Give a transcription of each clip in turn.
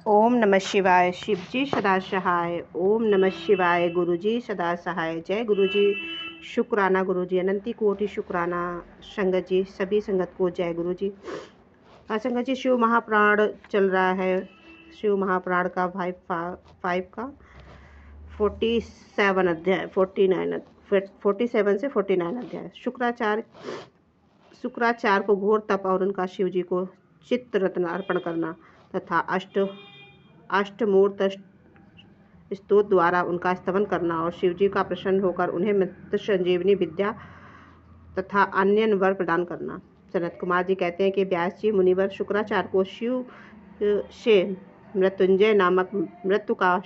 ओम नमः शिवाय। शिव जी सदा सहाय। ओम नमः शिवाय। गुरु जी सदा सहाय। जय गुरु जी। शुक्राना गुरु जी, अनंती कोटि शुक्राना। संगत जी, सभी संगत को जय गुरु जी। संगत जी, शिव महापुराण चल रहा है। शिव महापुराण का 5 का 47 अध्याय, 47 से 49 अध्याय। शुक्राचार्य को घोर तप और उनका शिव जी को चित्त रत्न अर्पण करना तथा अष्टमूर्त स्तोत्र द्वारा उनका स्तवन करना और शिवजी का प्रसन्न होकर उन्हें मृत संजीवनी विद्या तथा अन्य वर प्रदान करना। सनत कुमार जी कहते हैं कि व्यास जी मुनिवर शुक्राचार्य को शिव से मृत्युंजय नामक मृत्यु का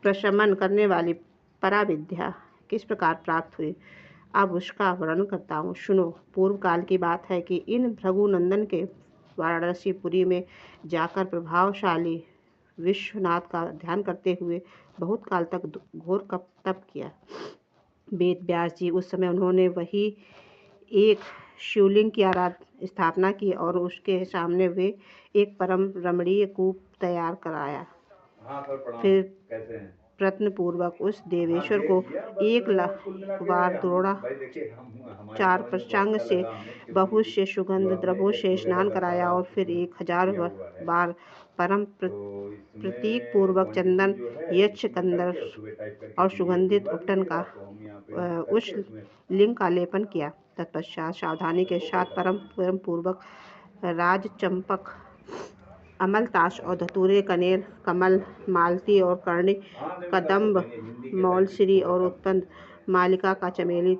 प्रशमन करने वाली पराविद्या किस प्रकार प्राप्त हुई, अब उसका वर्णन करता हूँ, सुनो। पूर्व काल की बात है कि इन भृगुनंदन के वाराणसीपुरी में जाकर प्रभावशाली विश्वनाथ का ध्यान करते हुए बहुत काल तक घोर तप किया। वेद व्यास जी उस समय उन्होंने वही एक शिवलिंग की स्थापना की और उसके सामने वे एक परम रमणीय कूप तैयार कराया। फिर प्रयत्न पूर्वक उस देवेश्वर को 1,00,000 बार चार प्रसंग से बहुत से सुगंध द्रव्यों से स्नान कराया और फिर 1,000 बार परम प्रतीक पूर्वक चंदन, यक्ष, कंदर और सुगंधित उपटन का उस लिंग का लेपन किया। तत्पश्चात सावधानी के साथ परम पूर्वक राजचंपक, अमलताश और धतूरे, कनेर, कमल, मालती और कर्णी, कदम्ब, मौलश्री और उत्पन्न मालिका का चमेली,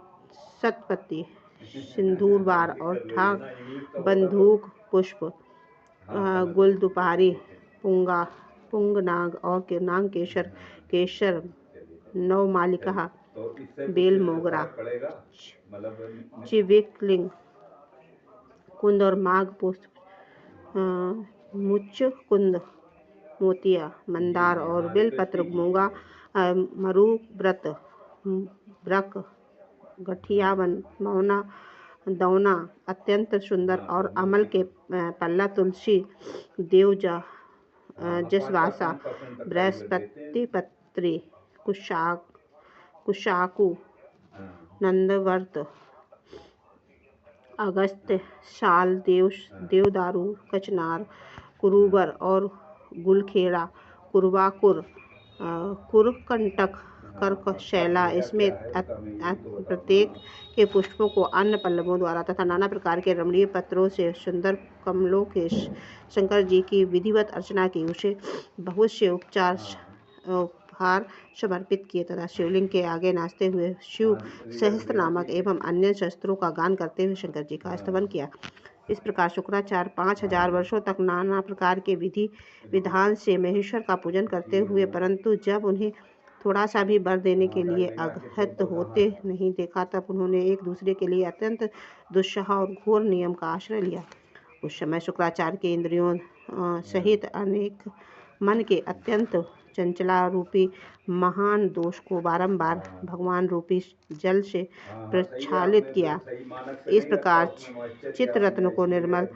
सतपति, सिंदूर बार और ठाक, बंदूक पुष्प, गुलदुपारी, पुंगनाग और नाग केसर, नव मालिका, बेल मोगरा, चिविकलिंग, कुंद और माघ पुष्प, मुच्च कुंद, मोतिया, मंदार और बेलपत्र, मूंगा, मरुव्रत, ब्रक, गठिया, मौना, दौना, अत्यंत सुंदर और अमल के पल्ला, तुलसी, देवजा, जसवासा, बृहस्पति पत्री, कुशाकु, नंदवर्त, अगस्त्य, साल, देवदारू, कचनार, कुरुबर और गुलखेड़ा, कुरवाकुर, कुरकंटक, कर्कशैला। इसमें प्रत्येक के पुष्पों को अन्य पल्लवों द्वारा तथा नाना प्रकार के रमणीय पत्रों से सुंदर कमलों के शंकर जी की विधिवत अर्चना की। उसे बहुत से उपहार समर्पित किए तथा शिवलिंग के आगे नाचते हुए शिव सहस्त्र नामक एवं अन्य शस्त्रों का गान करते हुए शंकर जी का स्तवन किया। इस प्रकार शुक्राचार्य 5,000 वर्षों तक नाना प्रकार के विधि विधान से महेश्वर का पूजन करते हुए, परंतु जब उन्हें थोड़ा सा भी वर देने के लिए अगहत होते नहीं देखा, तब उन्होंने एक दूसरे के लिए अत्यंत दुस्सह और घोर नियम का आश्रय लिया। उस समय शुक्राचार्य के इंद्रियों सहित अनेक मन के अत्यंत चंचला रूपी महान दोष को बारंबार भगवान रूपी जल से प्रक्षालित किया। इस प्रकार चित्ररत्न को निर्मल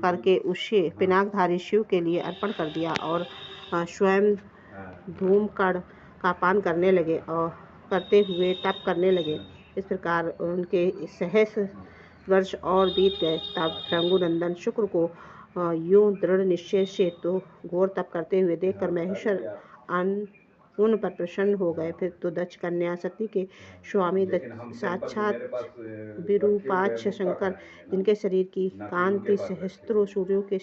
करके उसे पिनाकधारी शिव के लिए अर्पण कर दिया और स्वयं धूमकण का पान करने लगे और करते हुए तप करने लगे। इस प्रकार उनके सहस्र वर्ष और बीत गए। तब भृगुनंदन शुक्र को यूं दृढ़ निश्चय से तो घोर तप करते हुए देखकर महेश्वर उन पर प्रसन्न हो गए। फिर तो दक्ष कन्या सती के स्वामी साक्षात विरूपाक्ष शंकर, जिनके शरीर की कांति सहस्त्रों सूर्यों के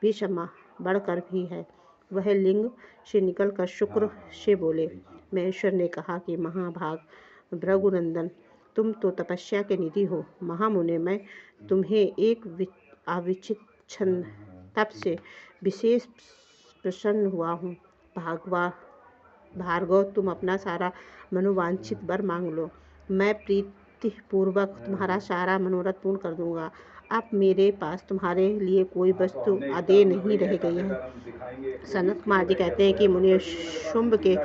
भी समा बढ़कर भी है, वह लिंग से निकलकर शुक्र से बोले। महेश्वर ने कहा कि महाभाग भृगुनंदन, तुम तो तपस्या के निधि हो। महामुने, मैं तुम्हें एक अविच्छिन्न तप से विशेष प्रसन्न हुआ हूँ। भार्गव, तुम अपना सारा मनोवांछित वर मांग लो, मैं प्रीतिपूर्वक तुम्हारा सारा मनोरथ पूर्ण कर दूंगा। अब मेरे पास तुम्हारे लिए कोई वस्तु अदेय नहीं रह गई है। सनत कुमार जी कहते हैं कि मुनि शुंभ के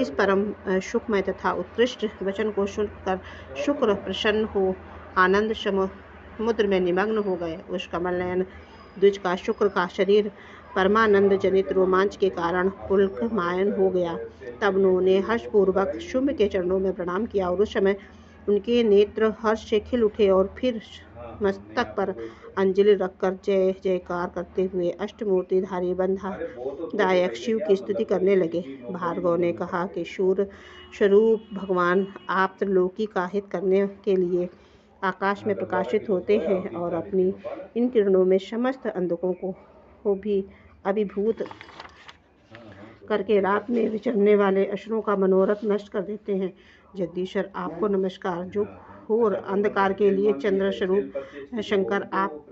इस परम सुखमय तथा उत्कृष्ट वचन को सुनकर शुक्र प्रसन्न हो आनंद समुद्र में निमग्न हो गए। उस कमल नयन द्विज का शुक्र का शरीर परमानंद जनित रोमांच के कारण पुलकमायन हो गया। तब उन्होंने हर्षपूर्वक शुंभ के चरणों में प्रणाम किया और उस समय उनके नेत्र हर्ष से खिल उठे और फिर मस्तक पर अंजलि रखकर जय जयकार करते हुए अष्टमूर्तिधारी बंधादायक शिव की स्तुति करने लगे। भार्गव ने कहा कि शूर स्वरूप भगवान आप त्रिलोकी का हित करने के लिए आकाश में प्रकाशित होते हैं और अपनी इन किरणों में समस्त अंधकों को भी अभिभूत करके रात में विचरने वाले असुरों का मनोरथ नष्ट कर देते हैं। जगदीश्वर आपको नमस्कार। जो घोर अंधकार के लिए चंद्र स्वरूप शंकर, आप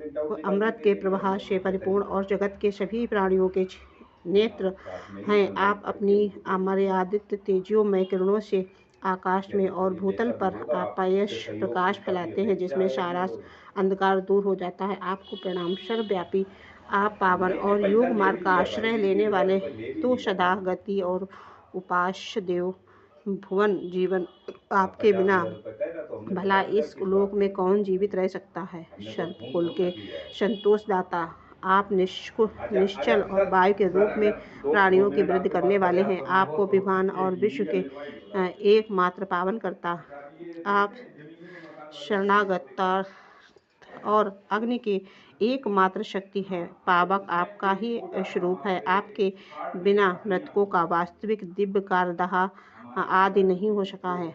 अमृत के प्रवाह से परिपूर्ण और जगत के सभी प्राणियों के नेत्र हैं। आप अपनी अमर्यादित तेजोमय किरणों से आकाश में और भूतल पर अपायश प्रकाश फैलाते हैं, जिसमें सारा अंधकार दूर हो जाता है। आपको प्रणाम। सर्वव्यापी आप पावन और योग मार्ग का आश्रय लेने वाले तो सदा गति और उपास्य देव भुवन जीवन, आपके बिना भला इस लोक में कौन जीवित रह सकता है। सर्वकुल के संतोषदाता आप निश्चल और वायु के रूप में प्राणियों की वृद्धि करने वाले हैं। आपको विमान और विश्व के एकमात्र पावन करता, आप शरणागत और अग्नि की एकमात्र शक्ति है। पावक आपका ही स्वरूप है। आपके बिना मृतकों का वास्तविक दिव्य कारदाह आदि नहीं हो सका है।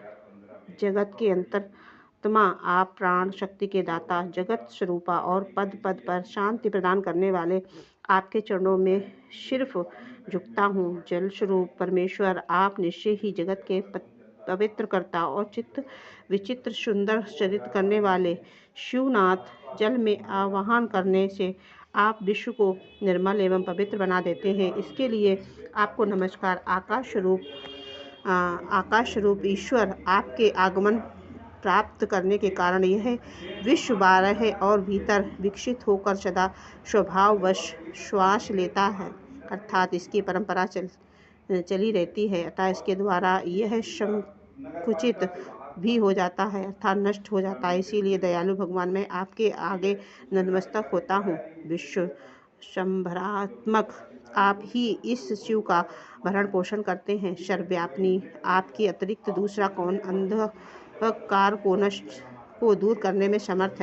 जगत के अंतरात्मा आप प्राण शक्ति के दाता, जगत स्वरूपा और पद पद पर शांति प्रदान करने वाले, आपके चरणों में सिर्फ झुकता हूँ। जल स्वरूप परमेश्वर आप निश्चय ही जगत के पवित्र करता और चित्त विचित्र सुंदर चरित करने वाले शिवनाथ। जल में आवाहन करने से आप विश्व को निर्मल एवं पवित्र बना देते हैं। इसके लिए आपको नमस्कार। आकाश स्वरूप ईश्वर, आपके आगमन प्राप्त करने के कारण यह विश्व बाहर है और भीतर विकसित होकर सदा स्वभाववश श्वास लेता है, अर्थात इसकी परंपरा चली रहती है। अतः इसके द्वारा यह संकुचित भी हो जाता है, अर्थात नष्ट हो जाता है। इसीलिए दयालु भगवान, मैं आपके आगे नतमस्तक होता हूँ। विश्व संभरात्मक आप ही इस शिव का भरण पोषण करते हैं। सर्वव्यापी आपके अतिरिक्त दूसरा कौन अंधकार को दूर करने में समर्थ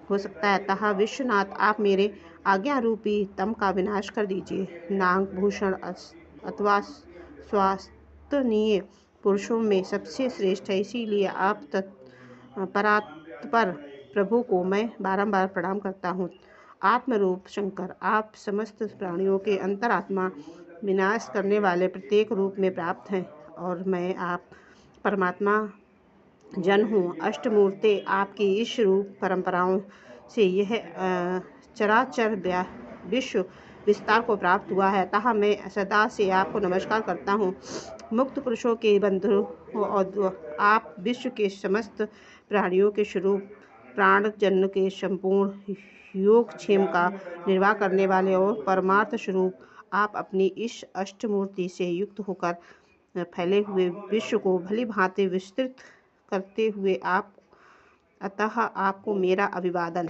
हो सकता है। अतः विश्वनाथ, आप मेरे आज्ञा रूपी तम का विनाश कर दीजिए। नागभूषण अथवा स्वास्थनीय पुरुषों में सबसे श्रेष्ठ है, इसीलिए आप परात्पर प्रभु को मैं बारंबार प्रणाम करता हूँ। आत्मरूप शंकर, आप समस्त प्राणियों के अंतरात्मा, विनाश करने वाले प्रत्येक रूप में प्राप्त हैं और मैं आप परमात्मा जन हूँ। अष्टमूर्ति आपकी इस रूप परंपराओं से यह चराचर विश्व विस्तार को प्राप्त हुआ है, अतः मैं सदा से आपको नमस्कार करता हूँ। मुक्त पुरुषों के बंधु और आप विश्व के समस्त प्राणियों के स्वरूप, प्राण जन्म के संपूर्ण योगक्षेम का निर्वाह करने वाले और परमार्थ स्वरूप, आप अपनी इस अष्टमूर्ति से युक्त होकर फैले हुए विश्व को भली भांति विस्तृत करते हुए अतः आपको मेरा अभिवादन।